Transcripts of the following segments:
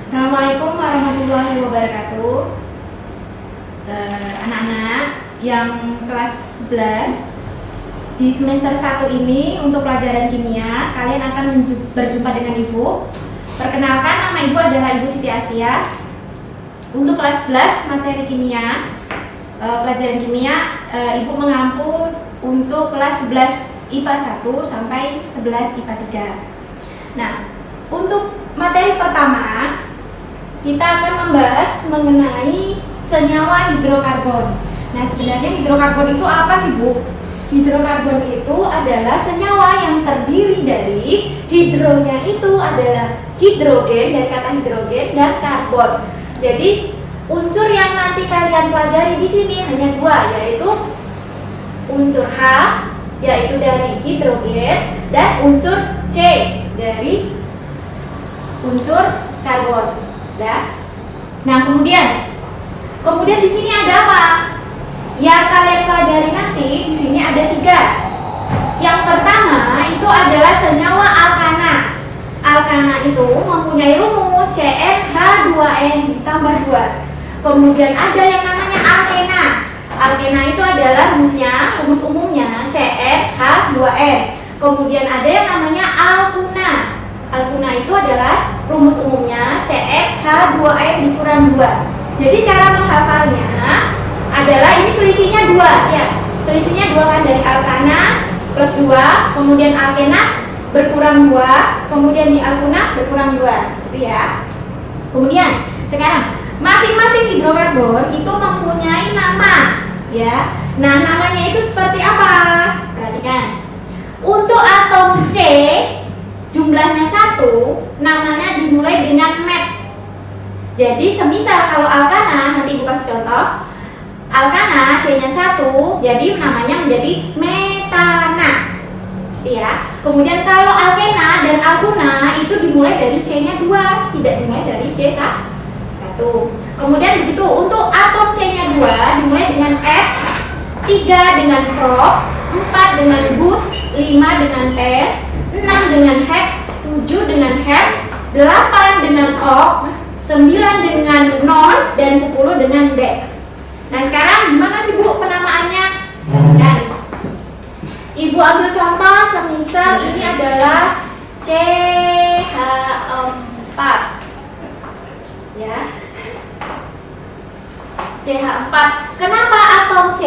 Assalamualaikum warahmatullahi wabarakatuh. Anak-anak yang kelas 11 di semester 1 ini untuk pelajaran kimia, kalian akan berjumpa dengan Ibu. Perkenalkan, nama Ibu adalah Ibu Siti Asia. Untuk kelas 11 materi kimia, pelajaran kimia, Ibu mengampu untuk kelas 11 IPA 1 sampai 11 IPA 3. Nah, untuk materi pertama kita akan membahas mengenai senyawa hidrokarbon. Nah, sebenarnya hidrokarbon itu apa sih, Bu? Hidrokarbon itu adalah senyawa yang terdiri dari hidronya itu adalah hidrogen, dari kata hidrogen, dan karbon. Jadi unsur yang nanti kalian pelajari di sini hanya dua, yaitu unsur H, yaitu dari hidrogen, dan unsur C dari unsur karbon. Nah, kemudian di sini ada apa? Yang kalian pelajari nanti di sini ada 3. Yang pertama itu adalah senyawa alkana. Alkana itu mempunyai rumus CnH2n ditambah 2. Kemudian ada yang namanya alkena. Alkena itu adalah rumus umumnya CnH2n. Kemudian ada yang namanya alkuna. Alkuna itu adalah rumus umumnya CnH2n dikurang 2. Jadi cara menghafalnya adalah ini selisihnya 2 ya. Selisihnya 2 kan, dari alkana plus 2, kemudian alkena berkurang 2, kemudian di alkuna berkurang 2, gitu ya. Kemudian sekarang masing-masing hidrokarbon itu mempunyai nama ya. Nah, namanya itu seperti apa? Perhatikan. Untuk atom C jumlahnya 1, namanya dimulai dengan met. Jadi semisal kalau alkana, nanti Ibu kasih contoh. Alkana C-nya 1, jadi namanya menjadi metana. Gitu ya. Kemudian kalau alkena dan alkuna itu dimulai dari C-nya 2, tidak dimulai dari C1. Kemudian begitu untuk atom C-nya 2 dimulai dengan F, 3 dengan prop, 4 dengan but, 5 dengan per, 6 dengan hex, 7 dengan hep, 8 dengan ok, 9 dengan non, dan 10 dengan dek. Nah, sekarang gimana sih, Bu, penamaannya? Dan Ibu ambil contoh, semisal ini adalah CH4 ya. CH4. Kenapa atom C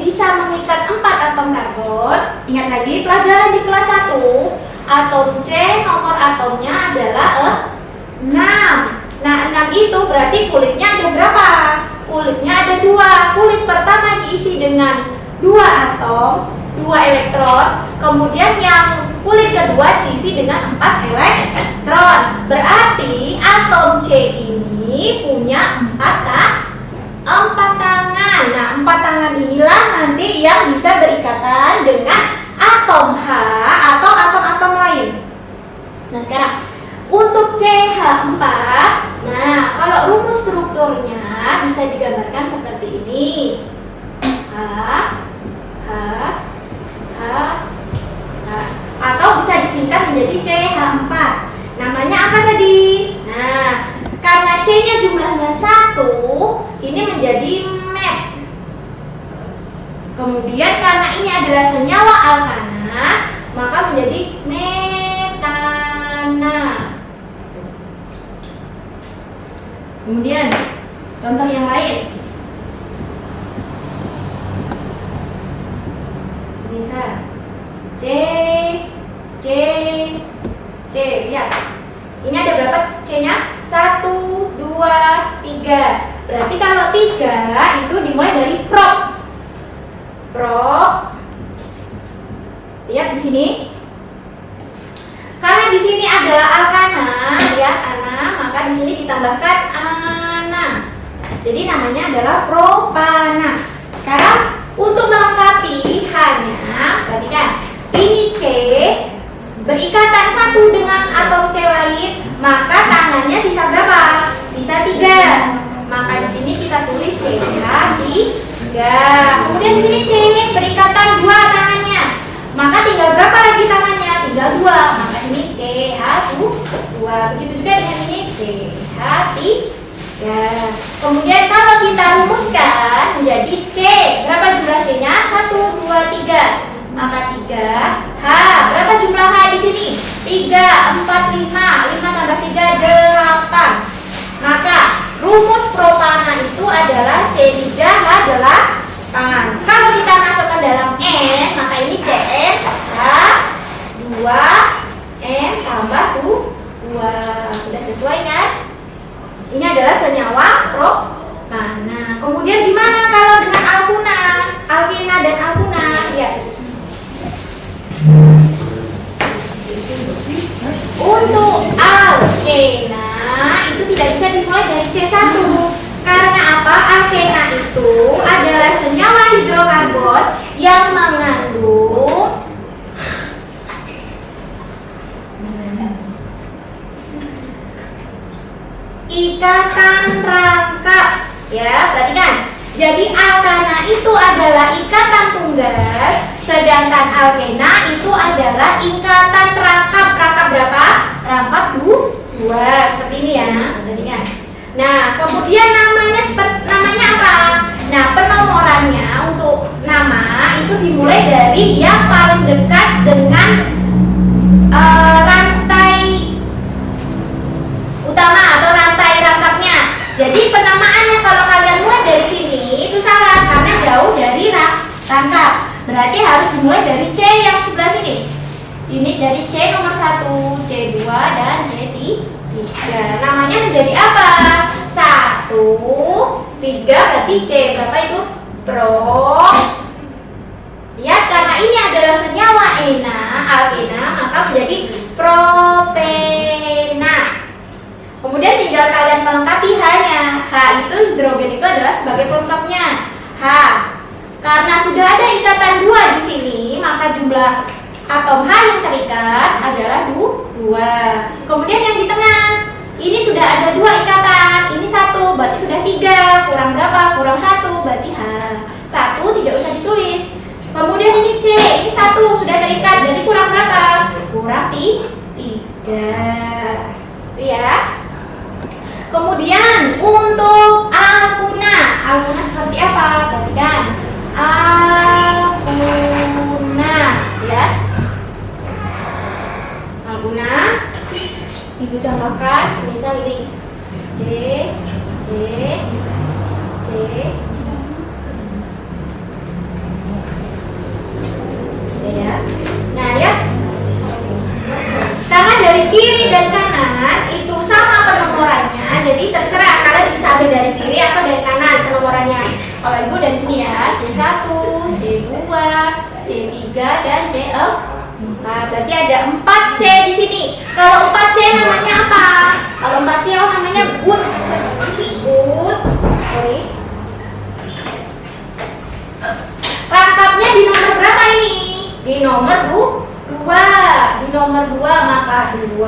bisa mengikat 4 atom karbon? Ingat lagi pelajaran di kelas 1, atom C nomor atomnya adalah 6. Nah, 6 itu berarti kulitnya ada berapa? Kulitnya ada 2. Kulit pertama diisi dengan 2 atom, 2 elektron. Kemudian yang kulit kedua diisi dengan 4 elektron. Berarti atom C ini punya 4 tangan. Nah, 4 tangan inilah nanti yang bisa berikatan dengan atom H atau atom-atom lain. Nah, sekarang untuk CH4, nah kalau rumus strukturnya bisa digambarkan seperti ini. H, H, H, H, atau bisa disingkat menjadi CH4. Namanya apa tadi? Nah, karena C-nya jumlahnya 1, ini menjadi met. Kemudian karena ini adalah senyawa alkana, maka menjadi metana. Kemudian contoh yang lain. Misal C, C, C. Lihat. Ini ada berapa C-nya? 1, 2, 3. Berarti kalau 3 itu dimulai dari prop. Prop. Lihat di sini. Karena di sini adalah alkana, ya, ana, maka di sini ditambahkan ana. Jadi namanya adalah propana. Sekarang untuk melengkapi H-nya, perhatikan. Ini C berikatan 1 dengan atom C lain, maka tangannya sisa berapa? Sisa 3. Maka di sini kita tulis CH3. Kemudian di sini C berikatan 2 tangannya. Maka tinggal berapa lagi tangannya? Tinggal 2. Maka ini CH2. begitu juga dengan ini CH3. Kemudian kalau kita rumuskan menjadi C, berapa jumlah C-nya? 1, 2, 3. Maka 3 H, berapa jumlah H di sini? 3, 4, 5. 5 tambah 3 8. Maka rumus propana itu adalah C3H8. Kalau kita masukkan dalam N, maka ini CN H2 N tambah 2. Sudah sesuai kan? Ini adalah senyawa propana. Kemudian gimana kalau dengan alkuna, alkena dan alkuna? Ya. Untuk alkena itu tidak bisa dimulai dari C1. Karena apa? Alkena itu adalah senyawa hidrokarbon yang mengandung ikatan rangkap. Ya, perhatikan. Jadi alkana itu adalah ikatan tunggal, sedangkan alkena itu adalah ikatan rangkap. Rangkap berapa? Rangkap 2. Seperti ini ya. Perhatikan. Nah, kemudian namanya apa? Nah, penomorannya untuk nama itu dimulai dari yang paling dekat dengan rantai utama atau rantai rangkapnya. Jadi penamaannya kalau kalian mulai dari sini itu salah karena jauh dari rangkap. Berarti harus dimulai dari C yang sebelah sini. Ini dari C nomor 1, C2 dan C3. Namanya menjadi apa? 1, 3 berarti C berapa itu? Pro. Lihat, karena ini adalah senyawa ena, alkena, maka menjadi propena. Kemudian tinggal kalian melengkapi H-nya. H itu hidrogen itu adalah sebagai pelengkapnya. H. Karena sudah ada ikatan 2 di sini, maka jumlah atom H yang terikat adalah 2. Kemudian yang di tengah, ini sudah ada 2 ikatan. Ini 1, berarti sudah 3. Kurang berapa? Kurang 1, berarti H. 1 tidak usah ditulis. Kemudian ini C, ini 1 sudah terikat, jadi kurang berapa? Kurang 3. Itu ya. Kemudian untuk alkuna, alkuna seperti apa? Perhatikan. Alkuna, ya. Alkuna, ibu contohkan, misal ini C, C, C. Ya. Nah, ya. Karena dari kiri dan kanan itu sama penomorannya, jadi terserah kalian bisa ambil dari kiri atau dari kanan penomorannya. Kalau ibu dari sini ya, C1, C2, C3 dan C4. Berarti ada 4 C di sini. Kalau 4 C namanya apa? Kalau 4 C namanya but. But. Sorry. Rangkapnya di nomor berapa ini? Di nomor 2. Di nomor 2 maka 2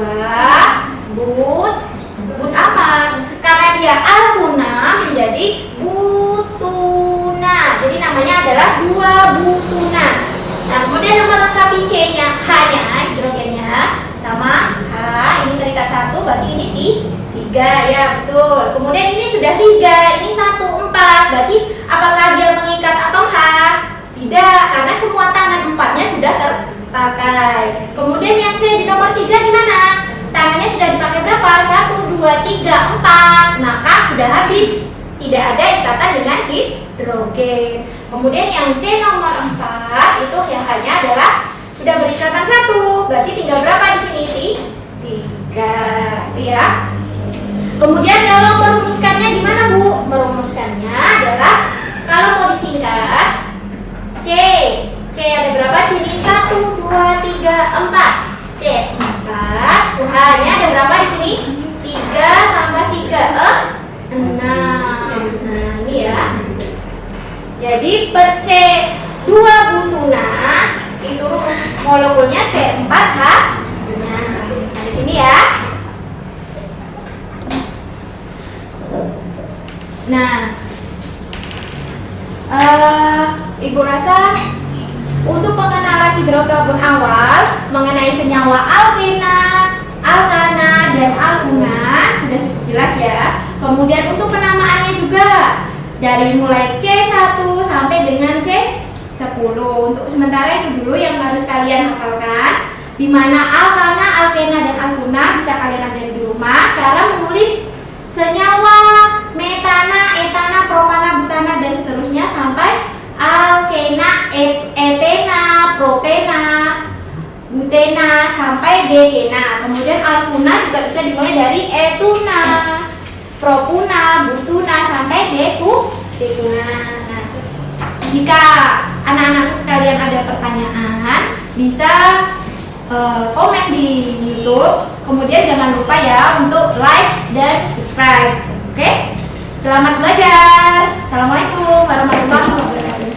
but apa? Karena dia alkuna menjadi butuna. Jadi namanya adalah 2 butuna. Nah, kemudian melengkapi C-nya, H-nya, hidrogennya sama H, ini terikat 1, berarti ini 3, ya betul. Kemudian ini sudah 3, ini 1, 4, berarti apakah dia mengikat atom H? Tidak, karena semua tangan 4-nya sudah terpakai. Kemudian yang C di nomor 3 gimana? Tangannya sudah dipakai berapa? 1, 2, 3, 4. Maka sudah habis. Tidak ada ikatan dengan hidrogen. Kemudian yang C nomor 4 itu yang hanya adalah sudah berikatan 1. Berarti tinggal berapa di sini? 3. Ya. Kemudian kalau merumuskannya gimana, Bu? Merumuskannya adalah kalau mau disingkat C. C ada berapa sini? 1, 2, 3, 4. C 4. H-nya ada berapa di sini? 3 tambah 3, 6. Nah, ini ya. Jadi per C 2 butuna itu rumus molekulnya C4H. Nah, di sini ya. Nah, Ibu rasa untuk pengenalan hidrokarbon awal mengenai senyawa alkena, alkana, dan dan alkuna sudah cukup jelas ya. Kemudian untuk penamaannya juga dari mulai C1 sampai dengan C10. Untuk sementara itu dulu yang harus kalian hafalkan, di mana alkana, alkena, dan alkuna bisa kalian ajari di rumah. Cara menulis senyawa, metana, etana, propana, butana, dan seterusnya sampai alkena, etena, propena, butena, sampai dekena. Kemudian alkuna juga bisa dimulai dari etuna, propuna, butuna, sampai dekuna. Nah, jika anak-anak sekalian ada pertanyaan, bisa komen di YouTube. Kemudian jangan lupa ya untuk like dan subscribe. Oke? Selamat belajar. Assalamualaikum warahmatullahi wabarakatuh.